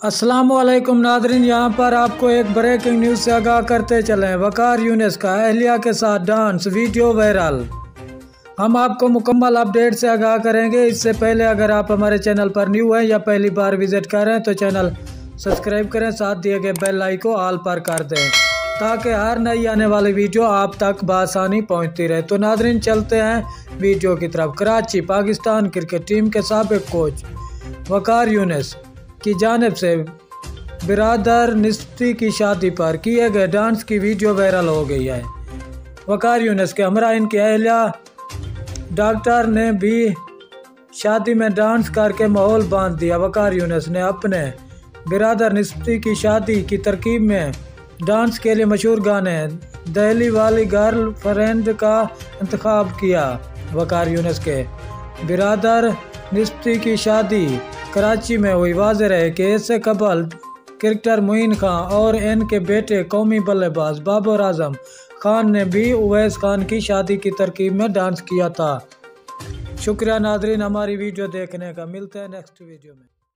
अस्सलामुअलैकुम नादरीन, यहाँ पर आपको एक ब्रेकिंग न्यूज़ से आगाह करते चलें। वकार यूनिस का अहलिया के साथ डांस वीडियो वायरल। हम आपको मुकम्मल अपडेट से आगाह करेंगे। इससे पहले अगर आप हमारे चैनल पर न्यू हैं या पहली बार विजिट कर रहे हैं तो चैनल सब्सक्राइब करें, साथ दिए गए बेल आइकन को ऑल पर कर दें ताकि हर नई आने वाली वीडियो आप तक बआसानी पहुँचती रहे। तो नादरीन चलते हैं वीडियो की तरफ। कराची पाकिस्तान क्रिकेट टीम के साबिक कोच वकार यूनिस की जानिब से बिरादर निस्बती की शादी पर किए गए डांस की वीडियो वायरल हो गई है। वकार यूनिस के हमरा इनकी अहलिया डॉक्टर ने भी शादी में डांस करके माहौल बांध दिया। वकार यूनिस ने अपने बिरादर निस्बती की शादी की तरकीब में डांस के लिए मशहूर गाने दहली वाली गर्ल फ्रेंड का इंतखाब किया। वकार यूनिस के बिरादर निस्बती की शादी कराची में हुई। वाज़ेह रहे कि इससे कबल क्रिकेटर मोइन खान और इनके बेटे कौमी बल्लेबाज बाबर आजम खान ने भी उवैस खान की शादी की तरकीब में डांस किया था। शुक्रिया नादरीन हमारी वीडियो देखने का। मिलते हैं नेक्स्ट वीडियो में।